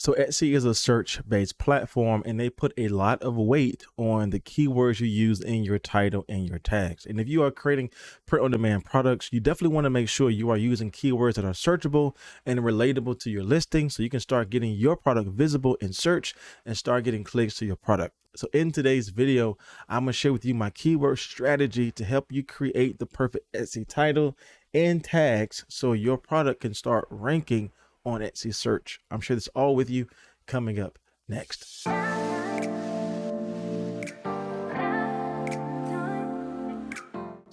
So Etsy is a search-based platform, and they put a lot of weight on the keywords you use in your title and your tags. And if you are creating print-on-demand products, you definitely want to make sure you are using keywords that are searchable and relatable to your listing, so you can start getting your product visible in search and start getting clicks to your product. So in today's video, I'm going to share with you my keyword strategy to help you create the perfect Etsy title and tags so your product can start ranking on Etsy search. I'm sure this all with you coming up next. So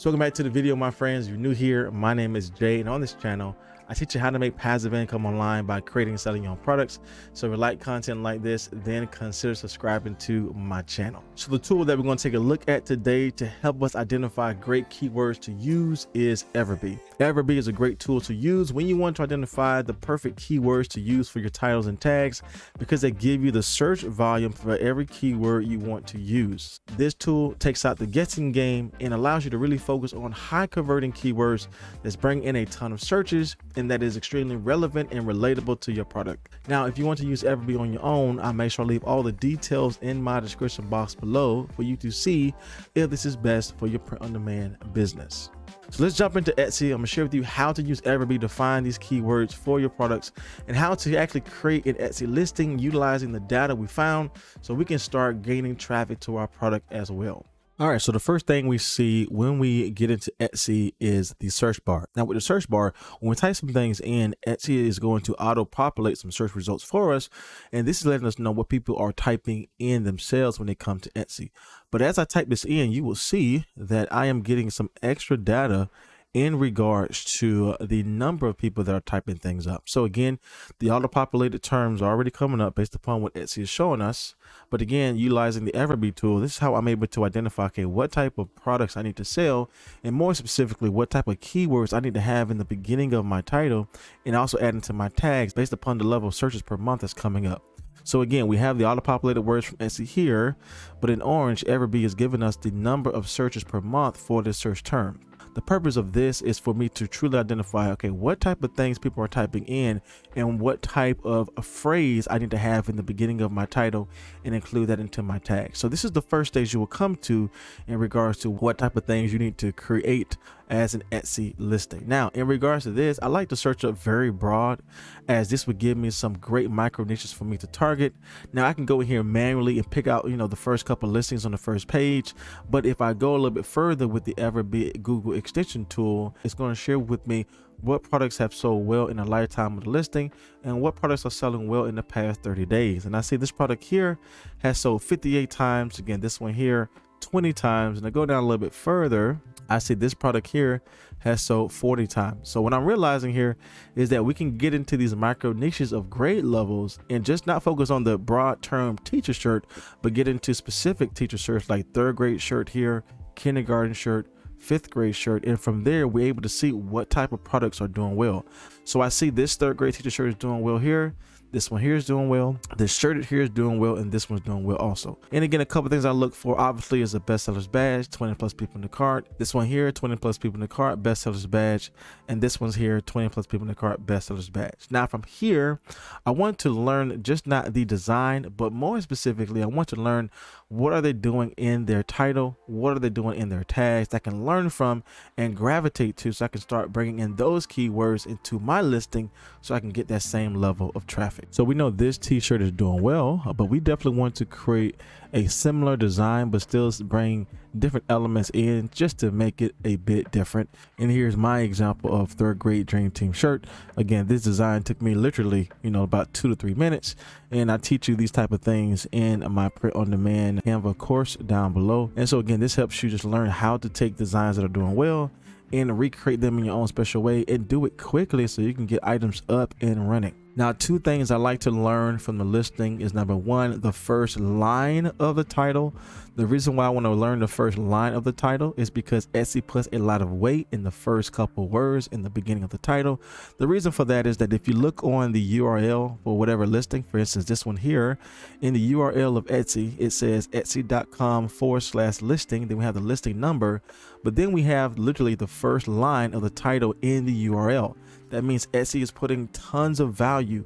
welcome back to the video, my friends. If you're new here, my name is Jay, and on this channel I teach you how to make passive income online by creating and selling your own products. So if you like content like this, then consider subscribing to my channel. So the tool that we're going to take a look at today to help us identify great keywords to use is Evebee. Evebee is a great tool to use when you want to identify the perfect keywords to use for your titles and tags, because they give you the search volume for every keyword you want to use. This tool takes out the guessing game and allows you to really focus on high converting keywords that's bringing in a ton of searches and that is extremely relevant and relatable to your product. Now, if you want to use Evebee on your own, I make sure I leave all the details in my description box below for you to see if this is best for your print-on-demand business. So let's jump into Etsy. I'm gonna share with you how to use Evebee to find these keywords for your products and how to actually create an Etsy listing utilizing the data we found so we can start gaining traffic to our product as well. All right, so the first thing we see when we get into Etsy is the search bar. Now with the search bar, when we type some things in, Etsy is going to auto-populate some search results for us. And this is letting us know what people are typing in themselves when they come to Etsy. But as I type this in, you will see that I am getting some extra data in regards to the number of people that are typing things up. So again, the auto-populated terms are already coming up based upon what Etsy is showing us. But again, utilizing the Evebee tool, this is how I'm able to identify, okay, what type of products I need to sell, and more specifically, what type of keywords I need to have in the beginning of my title, and also adding to my tags based upon the level of searches per month that's coming up. So again, we have the auto-populated words from Etsy here, but in orange, Evebee is giving us the number of searches per month for this search term. The purpose of this is for me to truly identify, okay, what type of things people are typing in and what type of a phrase I need to have in the beginning of my title and include that into my tag. So this is the first stage you will come to in regards to what type of things you need to create as an Etsy listing. Now, in regards to this, I like to search up very broad, as this would give me some great micro niches for me to target. Now I can go in here manually and pick out, the first couple listings on the first page. But if I go a little bit further with the Evebee Google extension tool, it's going to share with me what products have sold well in the lifetime of the listing and what products are selling well in the past 30 days. And I see this product here has sold 58 times. Again, this one here 20 times. And I go down a little bit further, I see this product here has sold 40 times. So what I'm realizing here is that we can get into these micro niches of grade levels and just not focus on the broad term teacher shirt, but get into specific teacher shirts like third grade shirt here, kindergarten shirt, fifth grade shirt, and from there we're able to see what type of products are doing well. So I see this third grade teacher shirt is doing well here, this one here is doing well, this shirt here is doing well, and this one's doing well also. And again, a couple things I look for obviously is a bestsellers badge, 20 plus people in the cart. This one here, 20 plus people in the cart, bestsellers badge, and this one's here, 20 plus people in the cart, bestsellers badge. Now from here, I want to learn just not the design, but more specifically, I want to learn what are they doing in their title, what are they doing in their tags that I can learn from and gravitate to, so I can start bringing in those keywords into my listing so I can get that same level of traffic. So we know this t-shirt is doing well, but we definitely want to create a similar design but still bring different elements in just to make it a bit different. And here's my example of third grade dream team shirt. Again, this design took me literally about 2 to 3 minutes, and I teach you these type of things in my print on demand Canva course down below. And so again, this helps you just learn how to take designs that are doing well and recreate them in your own special way and do it quickly so you can get items up and running. Now, 2 things I like to learn from the listing is number 1, the first line of the title. The reason why I want to learn the first line of the title is because Etsy puts a lot of weight in the first couple words in the beginning of the title. The reason for that is that if you look on the URL for whatever listing, for instance, this one here, in the URL of Etsy, it says etsy.com/listing. Then we have the listing number, but then we have literally the first line of the title in the URL. That means Etsy is putting tons of value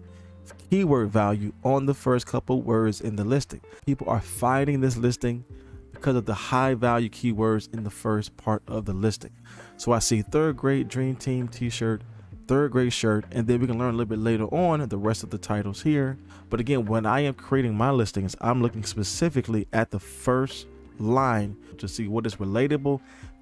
keyword value on the first couple words in the listing. People are finding this listing because of the high value keywords in the first part of the listing. So I see third grade dream team t-shirt, third grade shirt, and then we can learn a little bit later on the rest of the titles here. But again, when I am creating my listings, I'm looking specifically at the first line to see what is relatable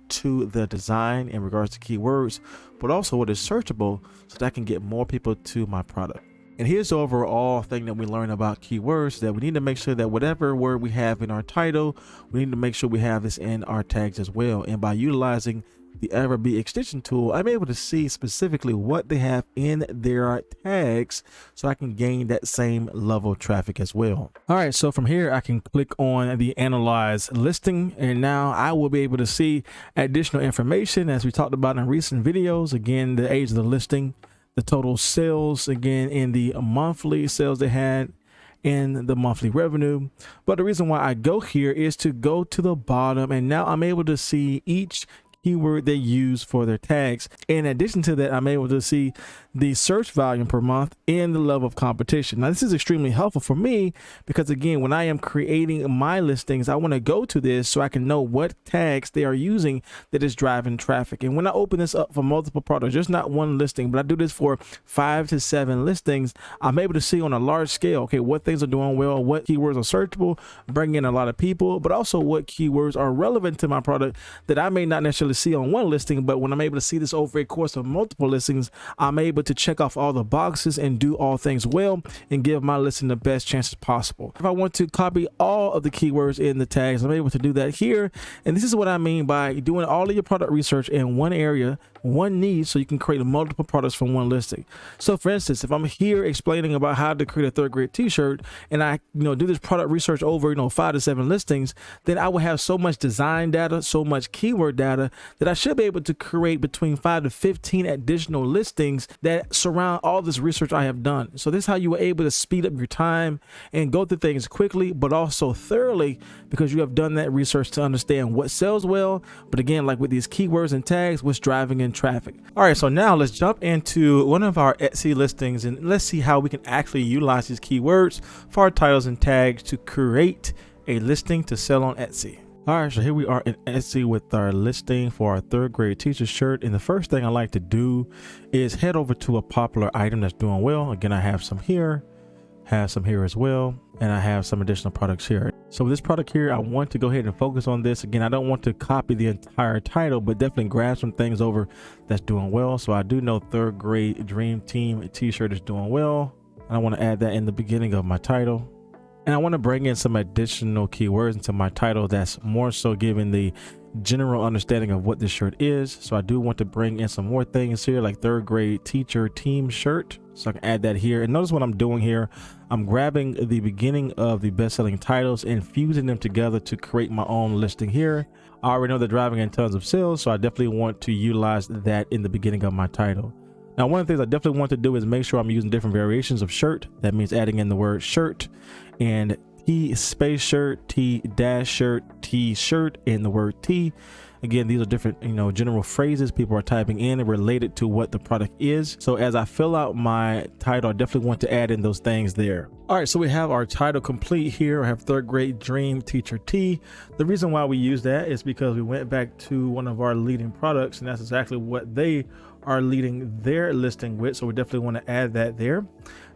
to the design in regards to keywords, but also what is searchable so that I can get more people to my product. And here's the overall thing that we learn about keywords, that we need to make sure that whatever word we have in our title, we need to make sure we have this in our tags as well. And by utilizing the Evebee extension tool, I'm able to see specifically what they have in their tags so I can gain that same level of traffic as well. All right, so from here I can click on the analyze listing, and now I will be able to see additional information as we talked about in recent videos. Again, the age of the listing, the total sales, again in the monthly sales they had, in the monthly revenue. But the reason why I go here is to go to the bottom, and now I'm able to see each keyword they use for their tags. In addition to that, I'm able to see the search volume per month and the level of competition. Now, this is extremely helpful for me because, again, when I am creating my listings, I want to go to this so I can know what tags they are using that is driving traffic. And when I open this up for multiple products, just not one listing, but I do this for 5 to 7 listings, I'm able to see on a large scale, okay, what things are doing well, what keywords are searchable, bring in a lot of people, but also what keywords are relevant to my product that I may not necessarily see on one listing, but when I'm able to see this over a course of multiple listings, I'm able to check off all the boxes and do all things well and give my listing the best chances possible. If I want to copy all of the keywords in the tags, I'm able to do that here. And this is what I mean by doing all of your product research in one area, one need, so you can create multiple products from one listing. So for instance, if I'm here explaining about how to create a third grade t-shirt, and I do this product research over 5 to 7 listings, then I will have so much design data, so much keyword data, that I should be able to create between 5 to 15 additional listings that surround all this research I have done. So this is how you were able to speed up your time and go through things quickly, but also thoroughly, because you have done that research to understand what sells well. But again, like with these keywords and tags, what's driving in traffic. All right, so now let's jump into one of our Etsy listings and let's see how we can actually utilize these keywords for our titles and tags to create a listing to sell on Etsy. All right, so here we are in Etsy with our listing for our third grade teacher shirt. And the first thing I like to do is head over to a popular item that's doing well. Again, I have some here as well, and I have some additional products here. So with this product here, I want to go ahead and focus on this. Again, I don't want to copy the entire title, but definitely grab some things over that's doing well. So I do know third grade dream team t-shirt is doing well, and I want to add that in the beginning of my title. And I want to bring in some additional keywords into my title that's more so giving the general understanding of what this shirt is. So I do want to bring in some more things here, like third grade teacher team shirt. So I can add that here. And notice what I'm doing here. I'm grabbing the beginning of the best-selling titles and fusing them together to create my own listing here. I already know they're driving in tons of sales, so I definitely want to utilize that in the beginning of my title. Now, one of the things I definitely want to do is make sure I'm using different variations of shirt. That means adding in the word shirt and T space shirt, T dash shirt, T shirt, and the word T. Again, these are different, general phrases people are typing in and related to what the product is. So as I fill out my title, I definitely want to add in those things there. All right, so we have our title complete here. I have third grade dream teacher T. The reason why we use that is because we went back to one of our leading products, and that's exactly what they are leading their listing with. So we definitely want to add that there.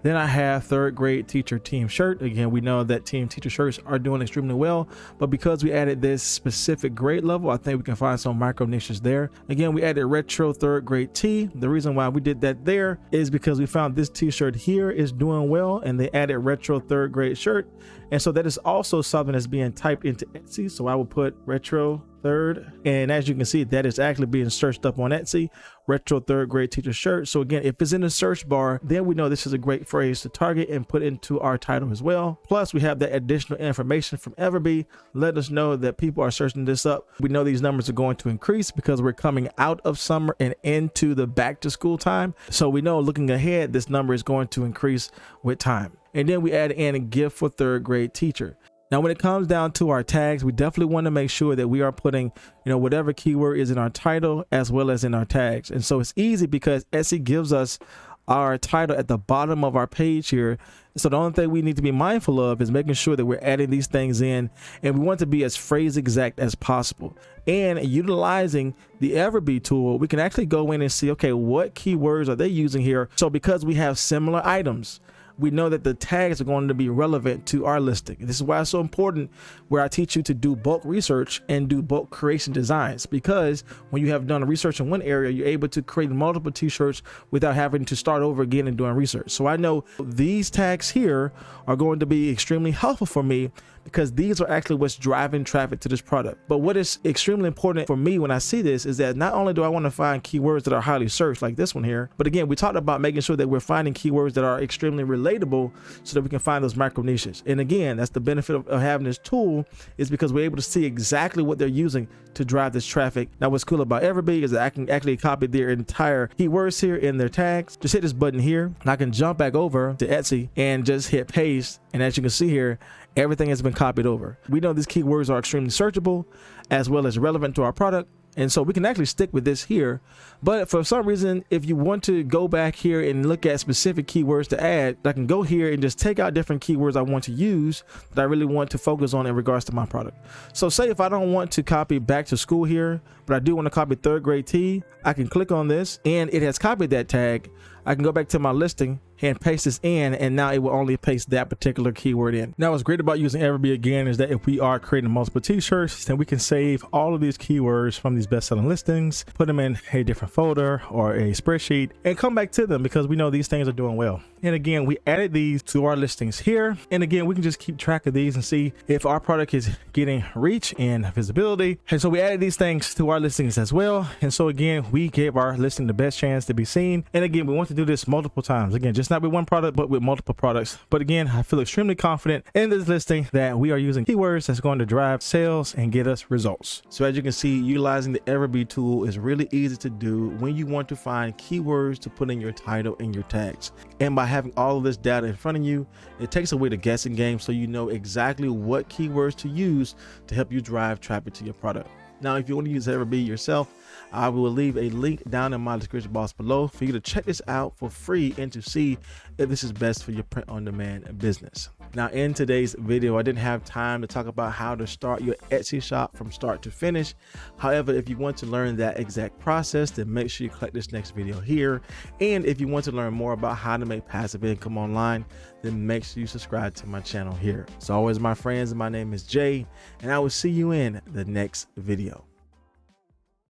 Then I have third grade teacher team shirt. Again, we know that team teacher shirts are doing extremely well, but because we added this specific grade level, I think we can find some micro niches there. Again, we added retro third grade tee. The reason why we did that there is because we found this t-shirt here is doing well, and they added retro third grade shirt. And so that is also something that's being typed into Etsy. So I will put retro third, and as you can see, that is actually being searched up on Etsy, retro third grade teacher shirt. So again, if it's in the search bar, then we know this is a great phrase to target and put into our title as well. Plus we have that additional information from Evebee, let us know that people are searching this up. We know these numbers are going to increase because we're coming out of summer and into the back to school time. So we know looking ahead, this number is going to increase with time. And then we add in a gift for third grade teacher. Now, when it comes down to our tags, we definitely want to make sure that we are putting, whatever keyword is in our title as well as in our tags. And so it's easy because Etsy gives us our title at the bottom of our page here. So the only thing we need to be mindful of is making sure that we're adding these things in, and we want to be as phrase exact as possible. And utilizing the Evebee tool, we can actually go in and see, okay, what keywords are they using here? So because we have similar items, we know that the tags are going to be relevant to our listing. This is why it's so important where I teach you to do bulk research and do bulk creation designs, because when you have done research in one area, you're able to create multiple t-shirts without having to start over again and doing research. So I know these tags here are going to be extremely helpful for me, because these are actually what's driving traffic to this product. But what is extremely important for me when I see this is that not only do I want to find keywords that are highly searched like this one here, but again, we talked about making sure that we're finding keywords that are extremely relatable so that we can find those micro niches. And again, that's the benefit of having this tool, is because we're able to see exactly what they're using to drive this traffic. Now, what's cool about Evebee is that I can actually copy their entire keywords here in their tags. Just hit this button here, and I can jump back over to Etsy and just hit paste. And as you can see here, everything has been copied over. We know these keywords are extremely searchable as well as relevant to our product. And so we can actually stick with this here. But for some reason, if you want to go back here and look at specific keywords to add, I can go here and just take out different keywords I want to use that I really want to focus on in regards to my product. So say if I don't want to copy back to school here, but I do want to copy 3rd grade tea, I can click on this and it has copied that tag. I can go back to my listing and paste this in, and now it will only paste that particular keyword in. Now, what's great about using Evebee again is that if we are creating multiple t-shirts, then we can save all of these keywords from these best-selling listings, put them in a different folder or a spreadsheet, and come back to them because we know these things are doing well. And again, we added these to our listings here. And again, we can just keep track of these and see if our product is getting reach and visibility. And so we added these things to our listings as well. And so again, we gave our listing the best chance to be seen. And again, we want to do this multiple times. Again, just not with one product, but with multiple products. But again, I feel extremely confident in this listing that we are using keywords that's going to drive sales and get us results. So as you can see, utilizing the Evebee tool is really easy to do when you want to find keywords to put in your title and your tags. And by having all of this data in front of you, it takes away the guessing game, so you know exactly what keywords to use to help you drive traffic to your product. Now, if you want to use Evebee yourself, I will leave a link down in my description box below for you to check this out for free and to see if this is best for your print-on-demand business. Now, in today's video, I didn't have time to talk about how to start your Etsy shop from start to finish. However, if you want to learn that exact process, then make sure you click this next video here. And if you want to learn more about how to make passive income online, then make sure you subscribe to my channel here. So always, my friends, my name is Jay, and I will see you in the next video.